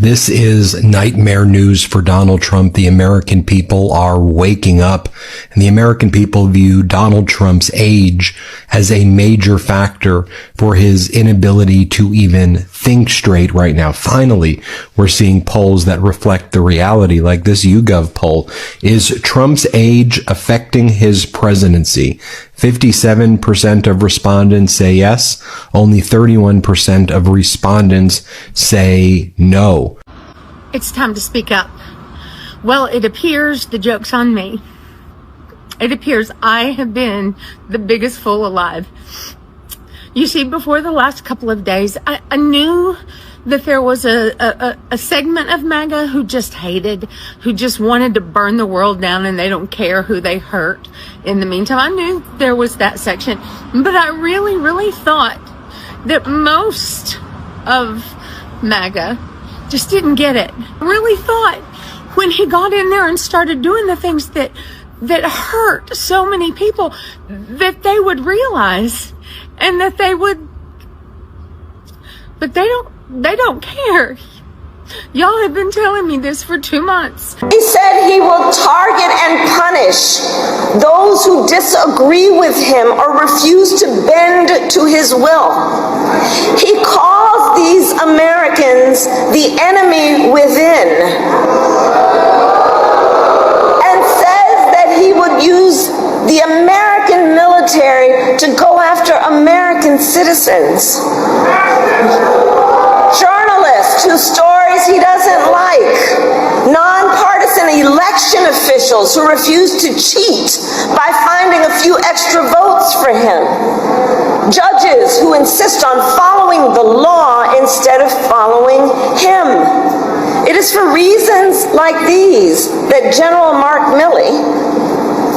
This is nightmare news for Donald Trump. The American people are waking up, and the American people view Donald Trump's age as a major factor for his inability to even think straight right now. Finally, we're seeing polls that reflect the reality, like this YouGov poll. Is Trump's age affecting his presidency? 57% of respondents say yes. Only 31% of respondents say no. It's time to speak up. Well, it appears the joke's on me. It appears I have been the biggest fool alive. You see, before the last couple of days, I knew that there was a segment of MAGA who just hated, who just wanted to burn the world down, and they don't care who they hurt. In the meantime, I knew there was that section, but I really thought that most of MAGA just didn't get it. I really thought when he got in there and started doing the things that hurt so many people, that they would realize, and that they would, but they don't care. Y'all have been telling me this for 2 months. He said he will target and punish those who disagree with him or refuse to bend to his will. He calls these Americans the enemy within, and says that he would use the American military to go after American citizens. Journalists whose stories he doesn't like, nonpartisan election officials who refuse to cheat by finding a few extra votes for him, judges who insist on following the law instead of following him. It is for reasons like these that General Mark Milley,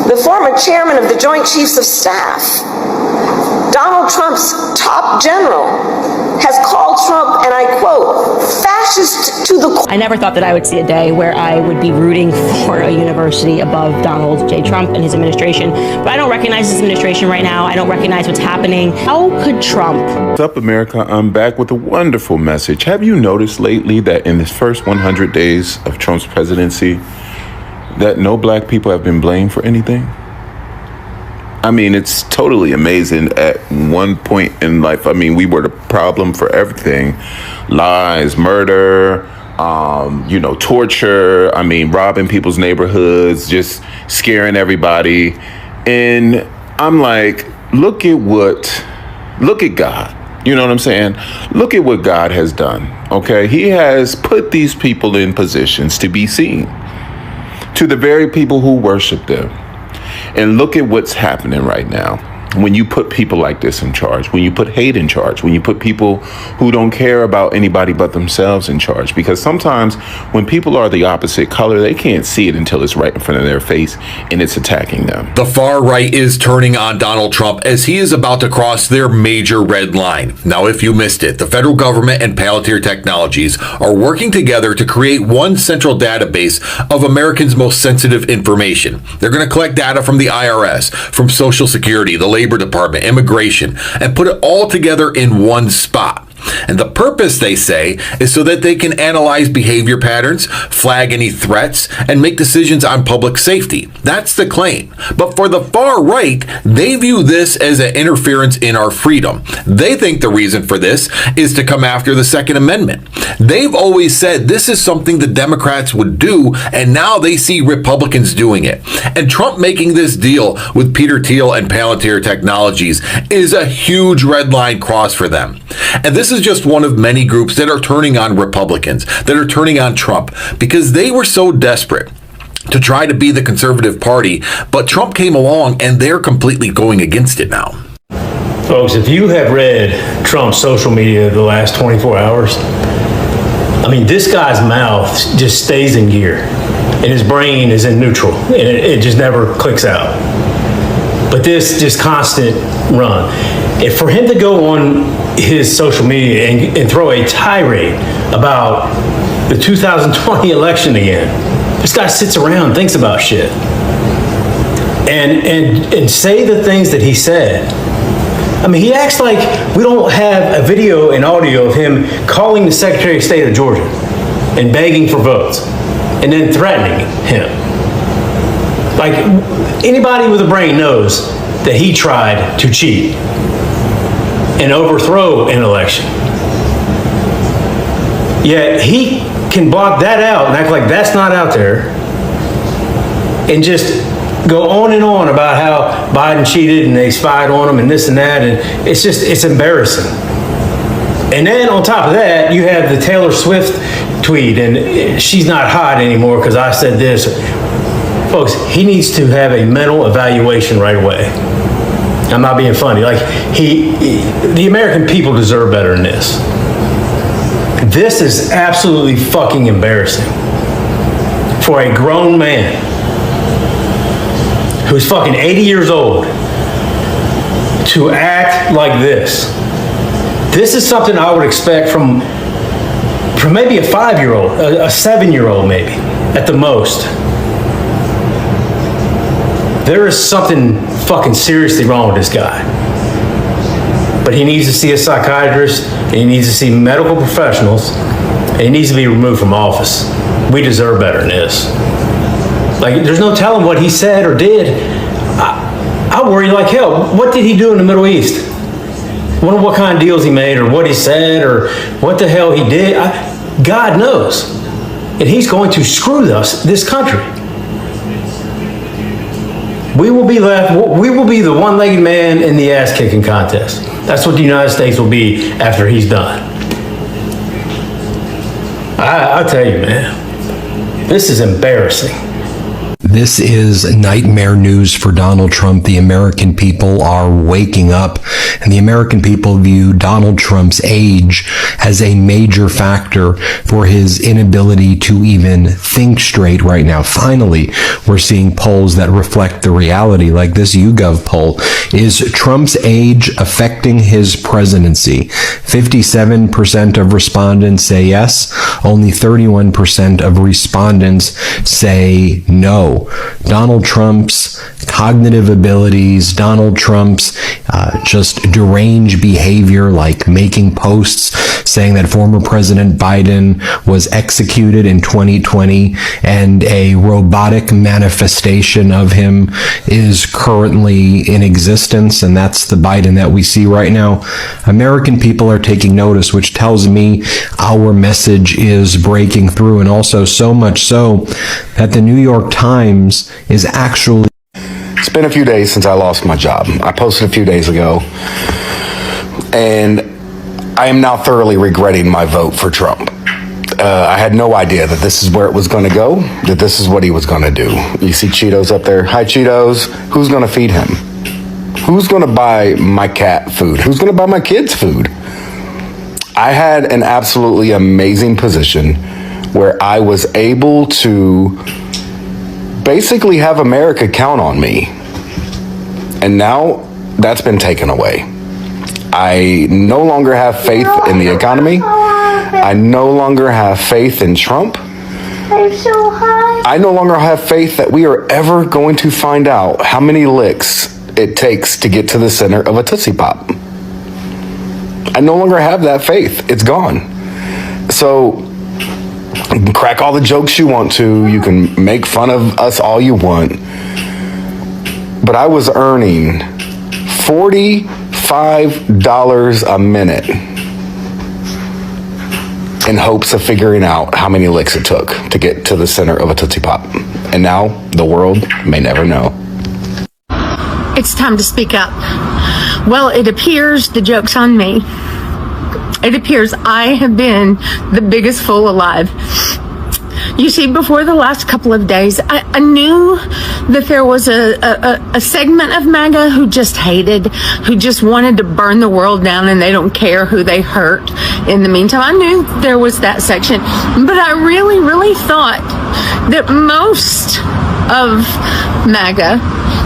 the former chairman of the Joint Chiefs of Staff, Donald Trump's top general, has called Trump, and I quote, fascist to the core. I never thought that I would see a day where I would be rooting for a university above Donald J. Trump and his administration. But I don't recognize his administration right now. I don't recognize what's happening. How could Trump? What's up, America? I'm back with a wonderful message. Have you noticed lately that in this first 100 days of Trump's presidency, that no black people have been blamed for anything? I mean, it's totally amazing. At one point in life, I mean, we were the problem for everything. Lies, murder, torture. I mean, robbing people's neighborhoods, just scaring everybody. And I'm like, look at God. You know what I'm saying? Look at what God has done. Okay. He has put these people in positions to be seen to the very people who worship them. And look at what's happening right now. When you put people like this in charge, when you put hate in charge, when you put people who don't care about anybody but themselves in charge, because sometimes when people are the opposite color, they can't see it until it's right in front of their face and it's attacking them. The far right is turning on Donald Trump as he is about to cross their major red line. Now, if you missed it, the federal government and Palantir Technologies are working together to create one central database of Americans' most sensitive information. They're going to collect data from the IRS, from Social Security, the Labor Department, immigration, and put it all together in one spot. And the purpose, they say, is so that they can analyze behavior patterns, flag any threats, and make decisions on public safety. That's the claim. But for the far right, they view this as an interference in our freedom. They think the reason for this is to come after the Second Amendment. They've always said this is something the Democrats would do, and now they see Republicans doing it. And Trump making this deal with Peter Thiel and Palantir Technologies is a huge red line cross for them. And this is just one of many groups that are turning on Republicans, that are turning on Trump, because they were so desperate to try to be the conservative party, but Trump came along and they're completely going against it now. Folks, if you have read Trump's social media the last 24 hours, I mean, this guy's mouth just stays in gear and his brain is in neutral and it just never clicks out. But this just constant run. And for him to go on his social media and throw a tirade about the 2020 election again, this guy sits around and thinks about shit. And say the things that he said. I mean, he acts like we don't have a video and audio of him calling the Secretary of State of Georgia and begging for votes and then threatening him. Like, anybody with a brain knows that he tried to cheat and overthrow an election. Yet he can block that out and act like that's not out there and just go on and on about how Biden cheated and they spied on him and this and that, and it's embarrassing. And then on top of that, you have the Taylor Swift tweet, and she's not hot anymore because I said this. Folks, he needs to have a mental evaluation right away. I'm not being funny. Like, the American people deserve better than this. This is absolutely fucking embarrassing for a grown man who's fucking 80 years old to act like this. This is something I would expect from maybe a 5-year-old, a 7-year-old maybe, at the most. There is something fucking seriously wrong with this guy. But he needs to see a psychiatrist, and he needs to see medical professionals, and he needs to be removed from office. We deserve better than this. Like, there's no telling what he said or did. I worry like hell. What did he do in the Middle East? Wonder what kind of deals he made, or what he said, or what the hell he did. God knows. And he's going to screw this country. We will be the one-legged man in the ass-kicking contest. That's what the United States will be after he's done. I tell you, man, this is embarrassing. This is nightmare news for Donald Trump. The American people are waking up, and the American people view Donald Trump's age as a major factor for his inability to even think straight right now. Finally, we're seeing polls that reflect the reality, like this YouGov poll. Is Trump's age affecting his presidency? 57% of respondents say yes. Only 31% of respondents say no. Donald Trump's cognitive abilities, Donald Trump's just deranged behavior, like making posts saying that former President Biden was executed in 2020 and a robotic manifestation of him is currently in existence, and that's the Biden that we see right now. American people are taking notice, which tells me our message is breaking through, and also so much so that the New York Times is actually... It's been a few days since I lost my job. I posted a few days ago, and I am now thoroughly regretting my vote for Trump. I had no idea that this is where it was going to go, that this is what he was going to do. You see Cheetos up there? Hi, Cheetos. Who's going to feed him? Who's going to buy my cat food? Who's going to buy my kids food? I had an absolutely amazing position where I was able to basically have America count on me. And now that's been taken away. I no longer have faith in the economy. I no longer have faith in Trump. I'm so high. I no longer have faith that we are ever going to find out how many licks it takes to get to the center of a Tootsie Pop. I no longer have that faith. It's gone. So you can crack all the jokes you want to. You can make fun of us all you want. But I was earning $45 a minute in hopes of figuring out how many licks it took to get to the center of a Tootsie Pop. And now the world may never know. It's time to speak up. Well, it appears the joke's on me. It appears I have been the biggest fool alive. You see, before the last couple of days, I knew that there was a segment of MAGA who just hated, who just wanted to burn the world down, and they don't care who they hurt. In the meantime, I knew there was that section, but I really, really thought that most of MAGA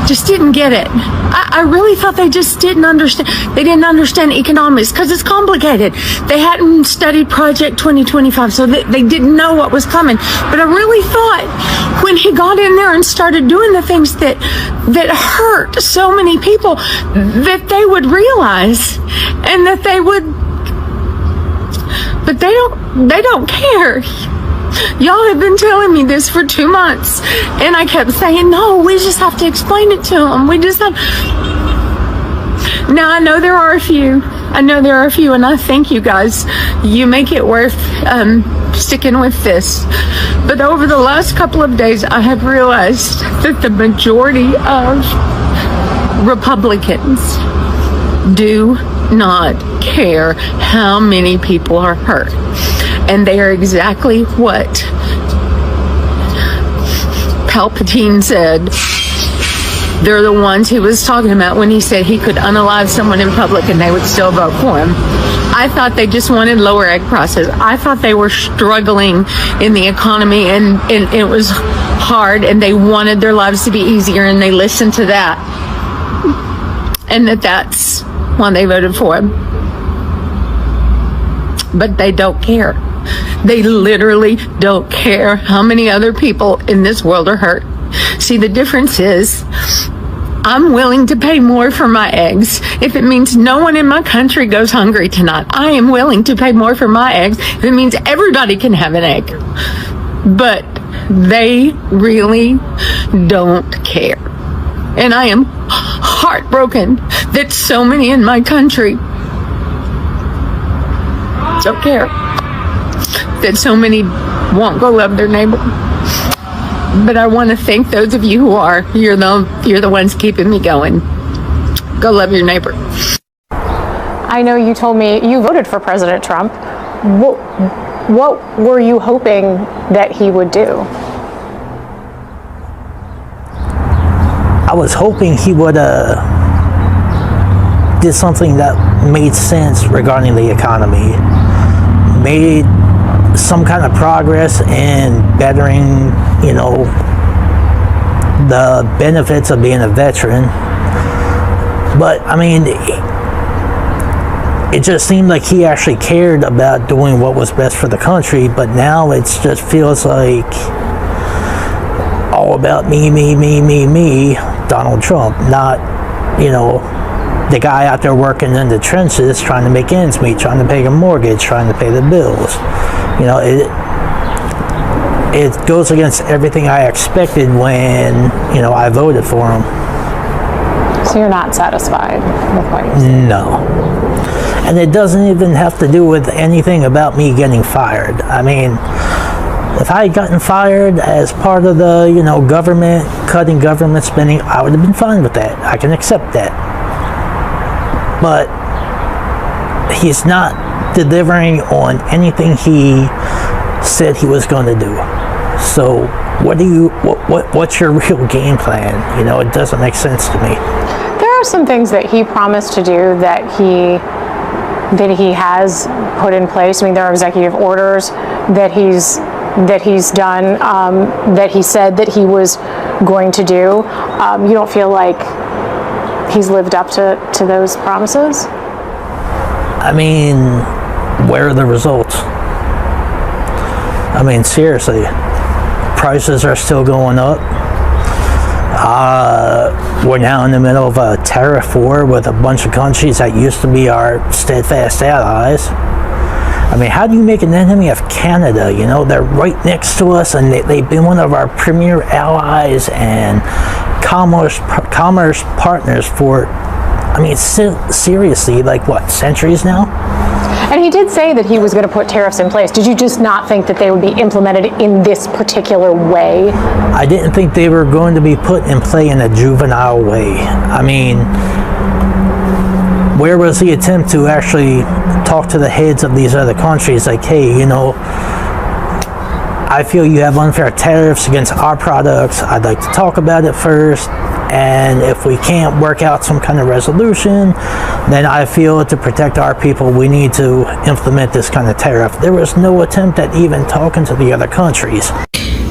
just didn't get it. I really thought they just didn't understand. They didn't understand economics because it's complicated. They hadn't studied Project 2025, so they didn't know what was coming. But I really thought when he got in there and started doing the things that hurt so many people, that they would realize, and that they would. But they don't care. Y'all have been telling me this for 2 months. And I kept saying, no, we just have to explain it to them. We just have... Now, I know there are a few. And I thank you guys. You make it worth sticking with this. But over the last couple of days, I have realized that the majority of Republicans do not care how many people are hurt. And they are exactly what Palpatine said. They're the ones he was talking about when he said he could unalive someone in public and they would still vote for him. I thought they just wanted lower egg prices. I thought they were struggling in the economy and it was hard and they wanted their lives to be easier and they listened to that. And that's why they voted for him. But they don't care. They literally don't care how many other people in this world are hurt. See, the difference is I'm willing to pay more for my eggs. If it means no one in my country goes hungry tonight, I am willing to pay more for my eggs. If it means everybody can have an egg. But they really don't care. And I am heartbroken that so many in my country don't care. That so many won't go love their neighbor. But I want to thank those of you who are. You're the ones keeping me going. Go love your neighbor. I know you told me you voted for President Trump. What were you hoping that he would do? I was hoping he would did something that made sense regarding the economy. Made some kind of progress in bettering, the benefits of being a veteran. But, I mean, it just seemed like he actually cared about doing what was best for the country, but now it just feels like all about me, Donald Trump, not, the guy out there working in the trenches trying to make ends meet, trying to pay a mortgage, trying to pay the bills. It goes against everything I expected when, I voted for him. So you're not satisfied with what you're saying? No. And it doesn't even have to do with anything about me getting fired. I mean, if I had gotten fired as part of the, government, cutting government spending, I would have been fine with that. I can accept that. But he's not delivering on anything he said he was going to do. So what's your real game plan? It doesn't make sense to me. There are some things that he promised to do that he has put in place. I mean, there are executive orders that he's done, that he said that he was going to do. You don't feel like he's lived up to those promises? I mean, where are the results? I mean, seriously, prices are still going up. We're now in the middle of a tariff war with a bunch of countries that used to be our steadfast allies. I mean, how do you make an enemy of Canada? They're right next to us, and they've been one of our premier allies and commerce partners for, seriously, centuries now? And he did say that he was going to put tariffs in place. Did you just not think that they would be implemented in this particular way? I didn't think they were going to be put in play in a juvenile way. I mean, where was the attempt to actually talk to the heads of these other countries like, hey, I feel you have unfair tariffs against our products. I'd like to talk about it first. And if we can't work out some kind of resolution, then I feel to protect our people, we need to implement this kind of tariff. There was no attempt at even talking to the other countries.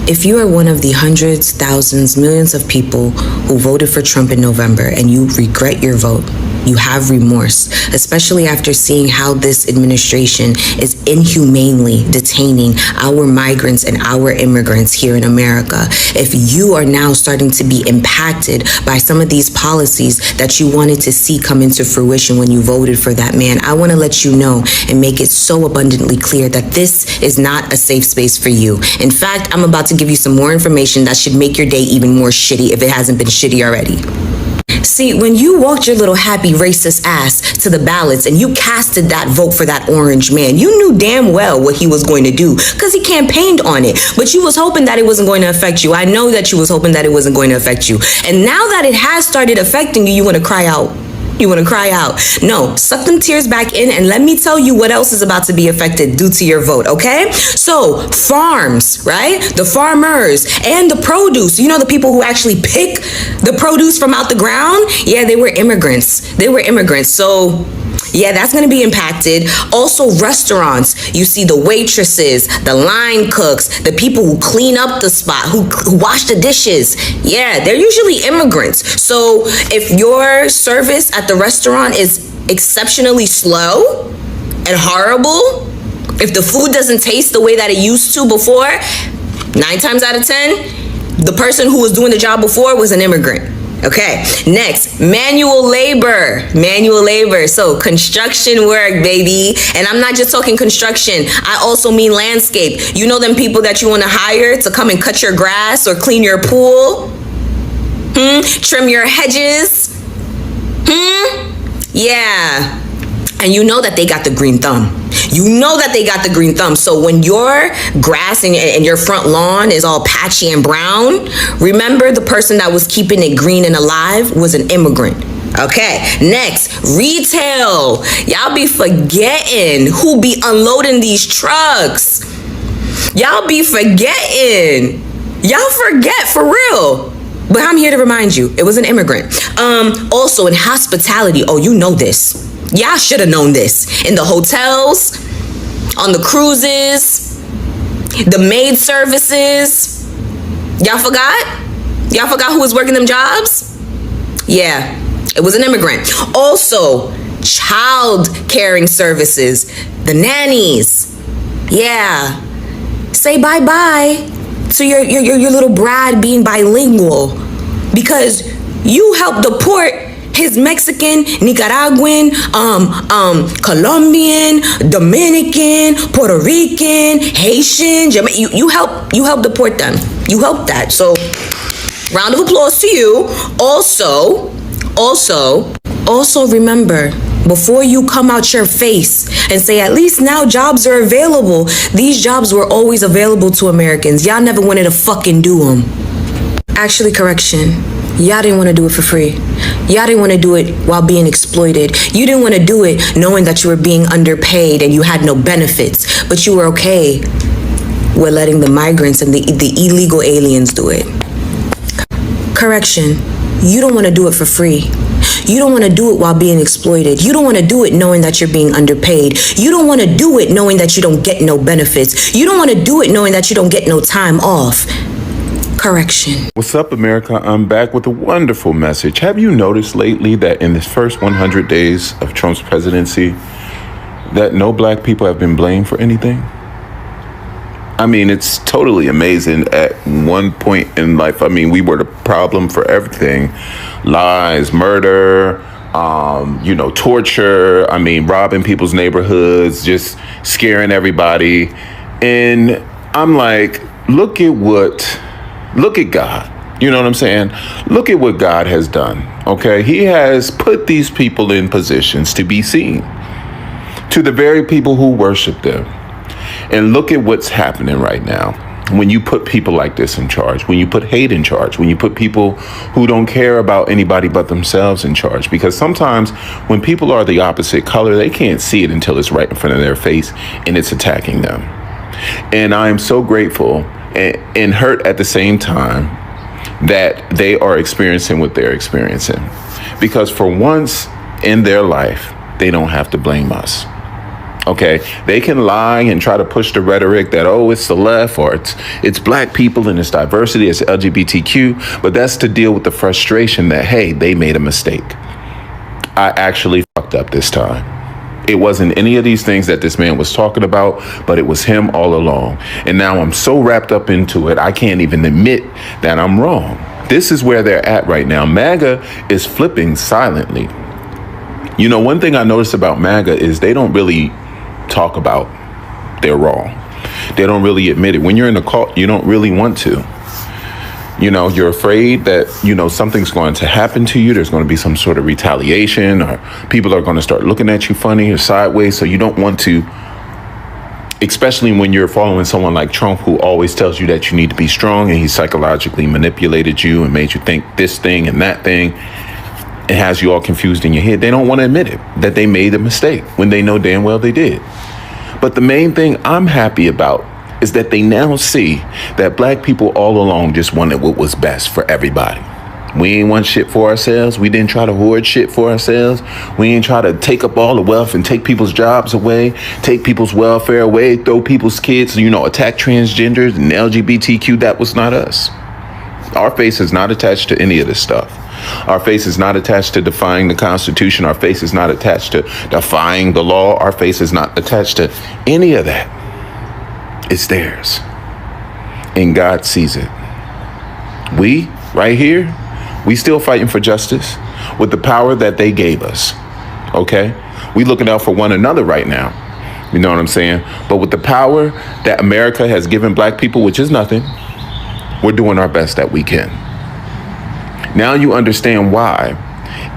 If you are one of the hundreds, thousands, millions of people who voted for Trump in November and you regret your vote, You have remorse, especially after seeing how this administration is inhumanely detaining our migrants and our immigrants here in America. If you are now starting to be impacted by some of these policies that you wanted to see come into fruition when you voted for that man, I want to let you know and make it so abundantly clear that this is not a safe space for you. In fact, I'm about to give you some more information that should make your day even more shitty if it hasn't been shitty already. See, when you walked your little happy racist ass to the ballots and you casted that vote for that orange man, you knew damn well what he was going to do because he campaigned on it. But you was hoping that it wasn't going to affect you. I know that you was hoping that it wasn't going to affect you. And now that it has started affecting you, you want to cry out. You want to cry out. No, suck them tears back in and let me tell you what else is about to be affected due to your vote, okay? So, farms, right? The farmers and the produce, you know, the people who actually pick the produce from out the ground? Yeah, they were immigrants. They were immigrants. So, yeah, that's going to be impacted. Also, restaurants. You see the waitresses, the line cooks, the people who clean up the spot, who wash the dishes. Yeah, they're usually immigrants. So if your service at the restaurant is exceptionally slow and horrible, if the food doesn't taste the way that it used to before, 9 times out of 10, the person who was doing the job before was an immigrant. Okay, next, manual labor. Manual labor, so construction work, baby. And I'm not just talking construction, I also mean landscape. You know them people that you want to hire to come and cut your grass or clean your pool? Trim your hedges? Yeah. And you know that they got the green thumb. You know that they got the green thumb. So when your grass and your front lawn is all patchy and brown, remember the person that was keeping it green and alive was an immigrant. Okay, next, retail. Y'all be forgetting who be unloading these trucks. Y'all be forgetting. Y'all forget for real. But I'm here to remind you, it was an immigrant. Also in hospitality, oh, you know this. Y'all should have known this. In the hotels, on the cruises, the maid services. Y'all forgot? Y'all forgot who was working them jobs? Yeah, it was an immigrant. Also, child caring services, the nannies. Yeah. Say bye-bye to your little Brad being bilingual because you helped deport his Mexican, Nicaraguan, Colombian, Dominican, Puerto Rican, Haitian, you help deport them. You helped that. So round of applause to you. Also remember, before you come out your face and say, at least now jobs are available. These jobs were always available to Americans. Y'all never wanted to fucking do them. Actually, correction. Y'all didn't want to do it for free. Y'all didn't want to do it while being exploited. You didn't want to do it knowing that you were being underpaid and you had no benefits, but you were okay with letting the migrants and the illegal aliens do it. Correction, you don't want to do it for free. You don't want to do it while being exploited. You don't want to do it knowing that you're being underpaid. You don't want to do it knowing that you don't get no benefits. You don't want to do it knowing that you don't get no time off. Correction. What's up, America? I'm back with a wonderful message. Have you noticed lately that in this first 100 days of Trump's presidency, that no black people have been blamed for anything? I mean, it's totally amazing. At one point in life, I mean, we were the problem for everything. Lies, murder, torture. I mean, robbing people's neighborhoods, just scaring everybody. And I'm like, look at God. You know what I'm saying? Look at what God has done. Okay. He has put these people in positions to be seen to the very people who worship them. And look at what's happening right now. When you put people like this in charge, when you put hate in charge, when you put people who don't care about anybody but themselves in charge, because sometimes when people are the opposite color, they can't see it until it's right in front of their face and it's attacking them. And I am so grateful and hurt at the same time that they are experiencing what they're experiencing, because for once in their life, they don't have to blame us. Okay, they can lie and try to push the rhetoric that, oh, it's the left or it's black people and it's diversity, it's LGBTQ, but that's to deal with the frustration that, hey, they made a mistake. I actually fucked up this time. It wasn't any of these things that this man was talking about, but it was him all along. And now I'm so wrapped up into it, I can't even admit that I'm wrong. This is where they're at right now. MAGA is flipping silently. You know, one thing I noticed about MAGA is they don't really talk about they're wrong. They don't really admit it. When you're in a cult, you don't really want to. You know, you're afraid that, you know, something's going to happen to you. There's going to be some sort of retaliation, or people are going to start looking at you funny or sideways. So you don't want to, especially when you're following someone like Trump, who always tells you that you need to be strong, and he psychologically manipulated you and made you think this thing and that thing. It has you all confused in your head. They don't want to admit it, that they made a mistake when they know damn well they did. But the main thing I'm happy about is that they now see that black people all along just wanted what was best for everybody. We ain't want shit for ourselves. We didn't try to hoard shit for ourselves. We ain't try to take up all the wealth and take people's jobs away, take people's welfare away, throw people's kids, you know, attack transgenders and LGBTQ. That was not us. Our face is not attached to any of this stuff. Our face is not attached to defying the Constitution. Our face is not attached to defying the law. Our face is not attached to any of that. It's theirs. And God sees it. We, right here, we still fighting for justice with the power that they gave us. Okay? We looking out for one another right now. You know what I'm saying? But with the power that America has given black people, which is nothing, we're doing our best that we can. Now you understand why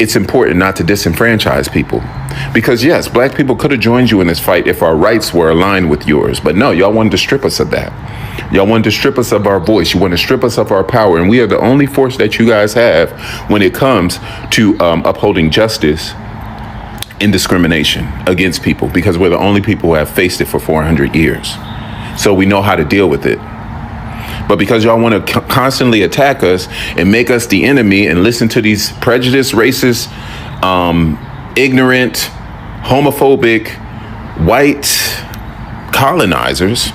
it's important not to disenfranchise people. Because yes, black people could have joined you in this fight if our rights were aligned with yours. But no, y'all wanted to strip us of that. Y'all wanted to strip us of our voice. You want to strip us of our power. And we are the only force that you guys have when it comes to upholding justice and discrimination against people. Because we're the only people who have faced it for 400 years. So we know how to deal with it. But because y'all want to constantly attack us and make us the enemy and listen to these prejudiced, racist, ignorant, homophobic, white colonizers,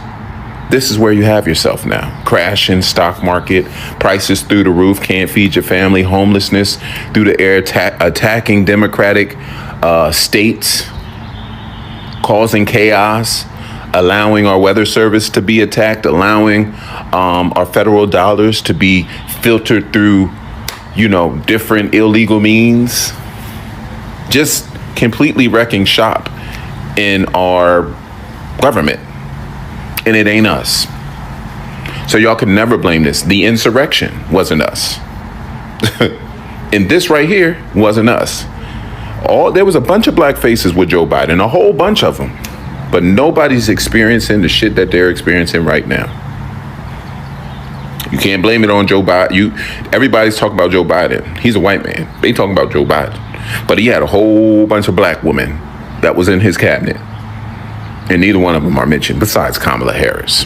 this is where you have yourself now. Crashing stock market, prices through the roof, can't feed your family, homelessness through the air, attacking democratic states, causing chaos, allowing our weather service to be attacked, allowing our federal dollars to be filtered through, you know, different illegal means, just completely wrecking shop in our government. And it ain't us. So y'all can never blame this. The insurrection wasn't us. And this right here wasn't us. There was a bunch of black faces with Joe Biden, a whole bunch of them. But nobody's experiencing the shit that they're experiencing right now. You can't blame it on Joe Biden. Everybody's talking about Joe Biden. He's a white man. They talking about Joe Biden. But he had a whole bunch of black women that was in his cabinet. And neither one of them are mentioned besides Kamala Harris.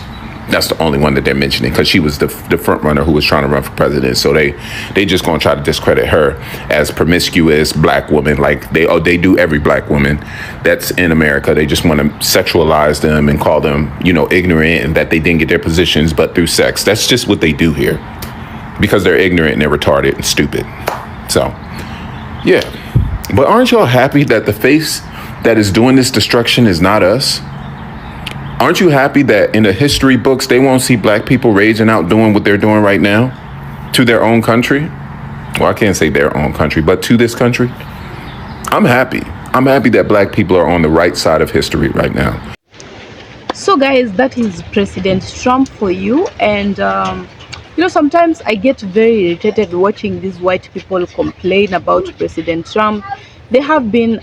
That's the only one that they're mentioning because she was the front runner who was trying to run for president. So they just going to try to discredit her as promiscuous black woman, like they do every black woman that's in America. They just want to sexualize them and call them, you know, ignorant and that they didn't get their positions but through sex. That's just what they do here because they're ignorant and they're retarded and stupid. So, yeah. But aren't y'all happy that the face that is doing this destruction is not us? Aren't you happy that in the history books, they won't see black people raging out doing what they're doing right now to their own country? Well, I can't say their own country, but to this country. I'm happy. I'm happy that black people are on the right side of history right now. So guys, that is President Trump for you. And you know, sometimes I get very irritated watching these white people complain about President Trump. They have been,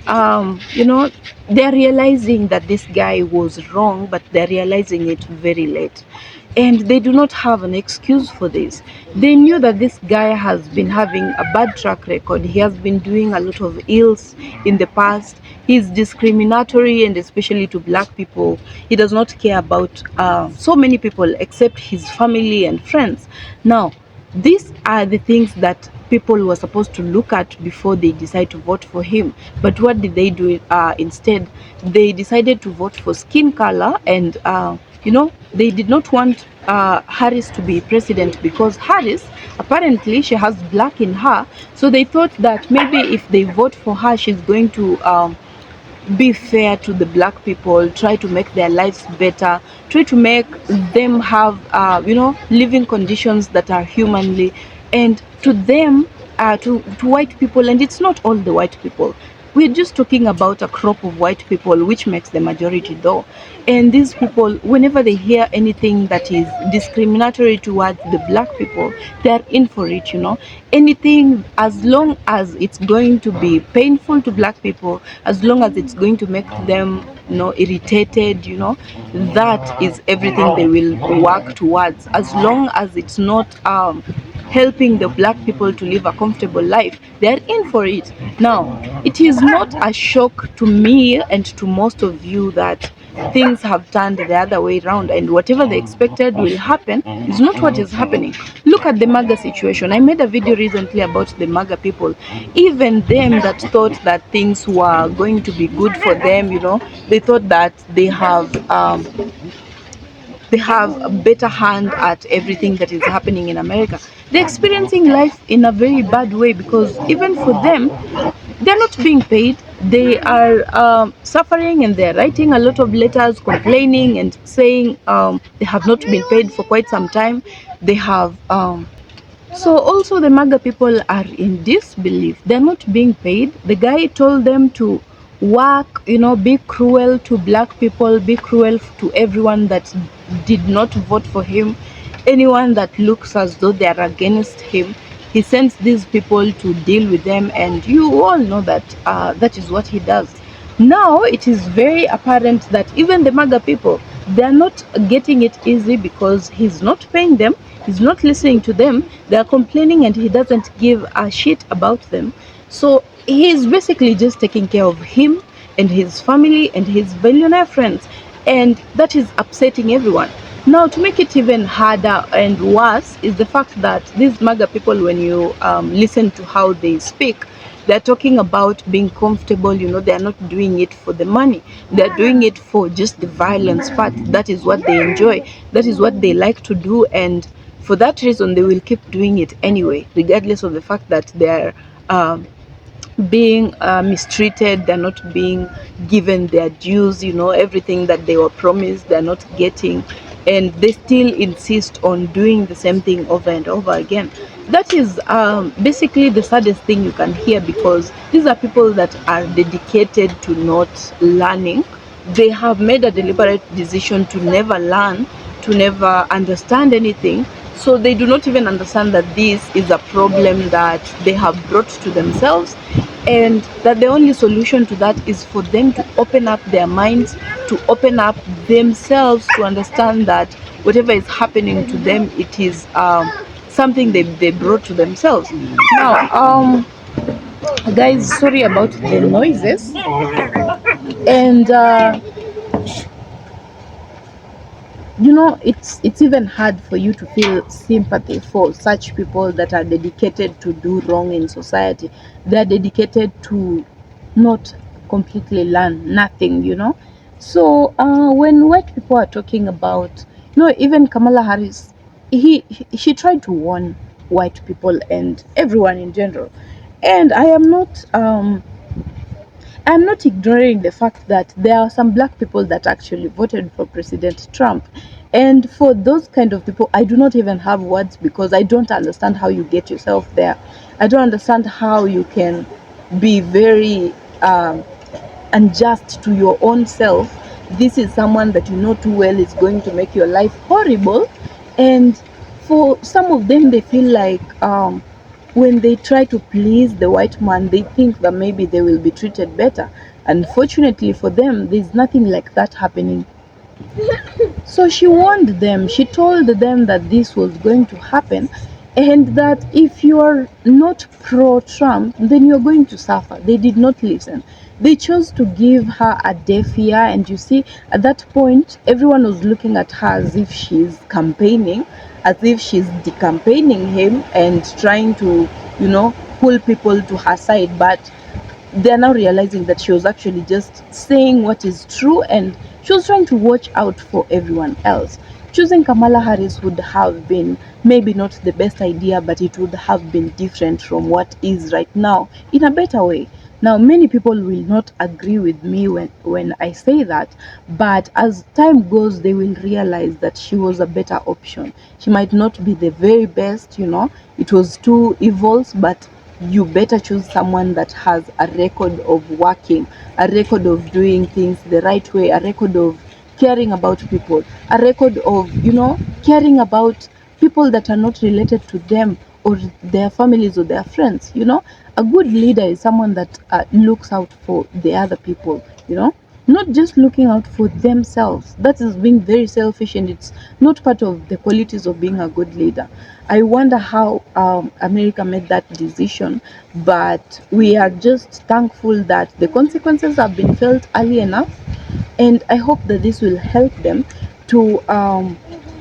you know, they're realizing that this guy was wrong, but they're realizing it very late. And they do not have an excuse for this. They knew that this guy has been having a bad track record. He has been doing a lot of ills in the past. He's discriminatory, and especially to black people. He does not care about so many people except his family and friends. Now, these are the things that people were supposed to look at before they decide to vote for him. But what did they do instead? They decided to vote for skin color and You know, they did not want Harris to be president because Harris, apparently, she has black in her. So they thought that maybe if they vote for her, she's going to be fair to the black people, try to make their lives better, try to make them have, you know, living conditions that are humanly. And to them, to white people, and it's not all the white people, we're just talking about a crop of white people, which makes the majority though. And these people, whenever they hear anything that is discriminatory towards the black people, they're in for it, you know. Anything, as long as it's going to be painful to black people, as long as it's going to make them, you know, irritated, you know, that is everything they will work towards. As long as it's not helping the black people to live a comfortable life, they're in for it. Now, it is not a shock to me and to most of you that things have turned the other way around, and whatever they expected will happen is not what is happening. Look at the MAGA situation. I made a video recently about the MAGA people. Even them that thought that things were going to be good for them, you know, they thought that they have a better hand at everything that is happening in America. They're experiencing life in a very bad way, because even for them, they're not being paid. They are suffering, and they're writing a lot of letters complaining and saying they have not been paid for quite some time. They have so also the MAGA people are in disbelief. They're not being paid. The guy told them to work, you know, be cruel to black people, be cruel to everyone that did not vote for him, anyone that looks as though they are against him. He sends these people to deal with them, and you all know that that is what he does. Now it is very apparent that even the MAGA people, they are not getting it easy, because he's not paying them, he's not listening to them, they are complaining, and he doesn't give a shit about them. So he's basically just taking care of him and his family and his billionaire friends, and that is upsetting everyone. Now, to make it even harder and worse is the fact that these MAGA people, when you listen to how they speak, they're talking about being comfortable. You know, they're not doing it for the money, they're doing it for just the violence part. That is what they enjoy, that is what they like to do, and for that reason they will keep doing it anyway, regardless of the fact that they're being mistreated, they're not being given their dues, you know, everything that they were promised they're not getting, and they still insist on doing the same thing over and over again. That is basically the saddest thing you can hear, because these are people that are dedicated to not learning. They have made a deliberate decision to never learn, to never understand anything. So they do not even understand that this is a problem that they have brought to themselves, and that the only solution to that is for them to open up their minds, to open up themselves, to understand that whatever is happening to them, it is something they brought to themselves. Now, guys, sorry about the noises, and you know, it's even hard for you to feel sympathy for such people that are dedicated to do wrong in society. They're dedicated to not completely learn nothing, you know. So when white people are talking about, you know, even Kamala Harris, she tried to warn white people and everyone in general. And I'm not ignoring the fact that there are some black people that actually voted for President Trump. And for those kind of people, I do not even have words, because I don't understand how you get yourself there. I don't understand how you can be very unjust to your own self. This is someone that you know too well is going to make your life horrible. And for some of them, they feel like when they try to please the white man, they think that maybe they will be treated better. Unfortunately for them, there's nothing like that happening. So she warned them, she told them that this was going to happen, and that if you are not pro-Trump, then you're going to suffer. They did not listen. They chose to give her a deaf ear, and you see, at that point, everyone was looking at her as if she's campaigning, as if she's decampaigning him and trying to, you know, pull people to her side. But they are now realizing that she was actually just saying what is true, and she was trying to watch out for everyone else. Choosing Kamala Harris would have been maybe not the best idea, but it would have been different from what is right now in a better way. Now, many people will not agree with me when I say that, but as time goes, they will realize that she was a better option. She might not be the very best, it was two evils, but you better choose someone that has a record of working, a record of doing things the right way, a record of caring about people, a record of, caring about people that are not related to them or their families or their friends. A good leader is someone that looks out for the other people, not just looking out for themselves. That is being very selfish, and it's not part of the qualities of being a good leader. I wonder how America made that decision, but we are just thankful that the consequences have been felt early enough, and I hope that this will help them to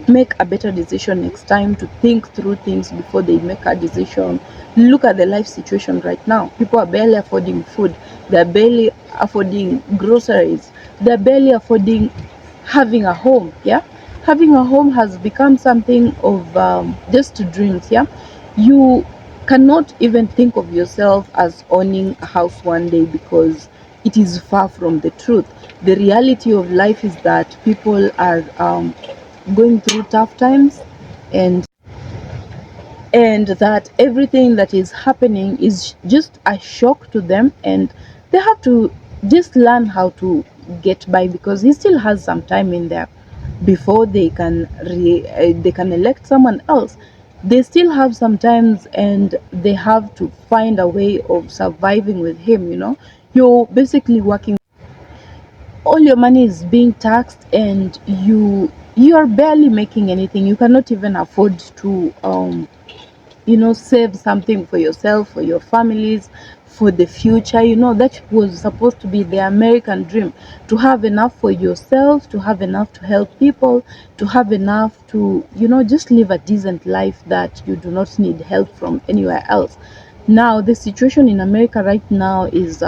make a better decision next time, to think through things before they make a decision. Look at the life situation right now. People are barely affording food. They're barely affording groceries. They're barely affording having a home. Yeah, having a home has become something of just dreams. Yeah, you cannot even think of yourself as owning a house one day because it is far from the truth. The reality of life is that people are going through tough times, and that everything that is happening is just a shock to them, and they have to just learn how to get by, because he still has some time in there before they can elect someone else. They still have some times, and they have to find a way of surviving with him. You're basically working, all your money is being taxed, and you are barely making anything. You cannot even afford to save something for yourself, for your families, for the future. That was supposed to be the American dream, to have enough for yourself, to have enough to help people, to have enough to just live a decent life that you do not need help from anywhere else. Now the situation in America right now is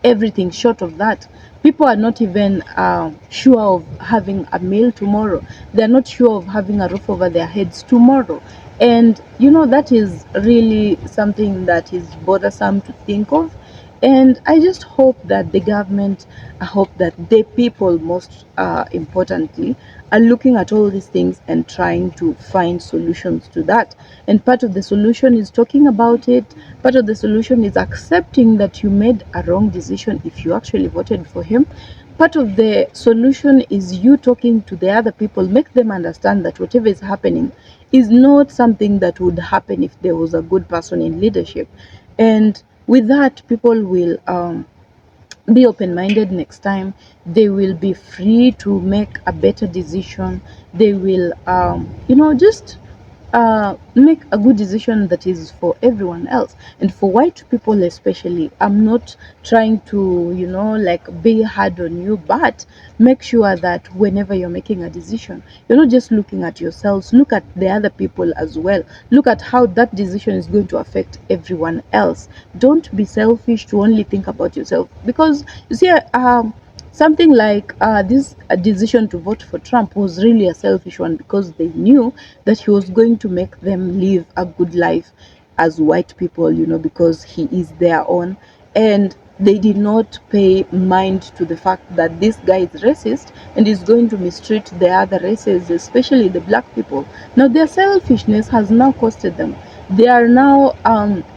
everything short of that. People are not even sure of having a meal tomorrow. They're not sure of having a roof over their heads tomorrow. And that is really something that is bothersome to think of. And I just hope that the government, I hope that the people, most importantly, are looking at all these things and trying to find solutions to that. And part of the solution is talking about it. Part of the solution is accepting that you made a wrong decision if you actually voted for him. Part of the solution is you talking to the other people, make them understand that whatever is happening is not something that would happen if there was a good person in leadership. And with that, people will be open-minded next time. They will be free to make a better decision. They will just make a good decision that is for everyone else. And for white people especially, I'm not trying to be hard on you, but make sure that whenever you're making a decision, you're not just looking at yourselves. Look at the other people as well. Look at how that decision is going to affect everyone else. Don't be selfish to only think about yourself, because you see, something like this decision to vote for Trump was really a selfish one, because they knew that he was going to make them live a good life as white people, because he is their own. And they did not pay mind to the fact that this guy is racist and is going to mistreat the other races, especially the black people. Now, their selfishness has now costed them. They are now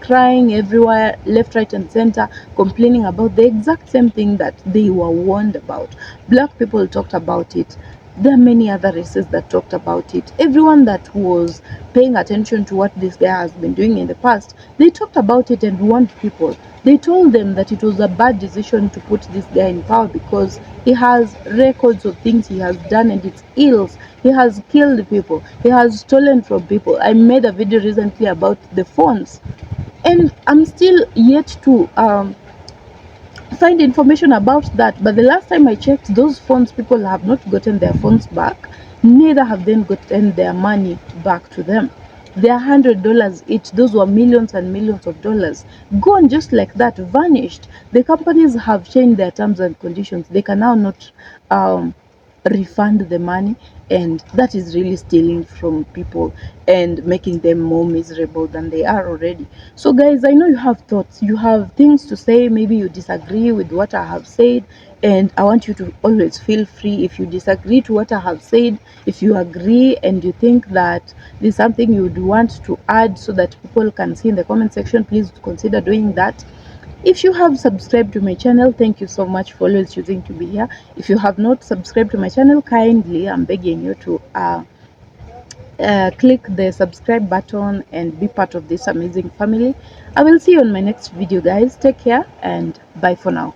crying everywhere, left, right, and center, complaining about the exact same thing that they were warned about. Black people talked about it. There are many other races that talked about it. Everyone that was paying attention to what this guy has been doing in the past, they talked about it and warned people. They told them that it was a bad decision to put this guy in power because he has records of things he has done, and it's ills. He has killed people. He has stolen from people. I made a video recently about the phones, and I'm still yet to find information about that. But the last time I checked, those phones, people have not gotten their phones back. Neither have they gotten their money back to them. They are $100 each. Those were millions and millions of dollars gone just like that, vanished. The companies have changed their terms and conditions. They can now not refund the money, and that is really stealing from people and making them more miserable than they are already. So guys, I know you have thoughts, you have things to say, maybe you disagree with what I have said, and I want you to always feel free. If you disagree to what I have said, if you agree and you think that there's something you would want to add so that people can see in the comment section, please consider doing that. If you have subscribed to my channel, thank you so much for always choosing to be here. If you have not subscribed to my channel, kindly, I'm begging you to click the subscribe button and be part of this amazing family. I will see you on my next video, guys. Take care and bye for now.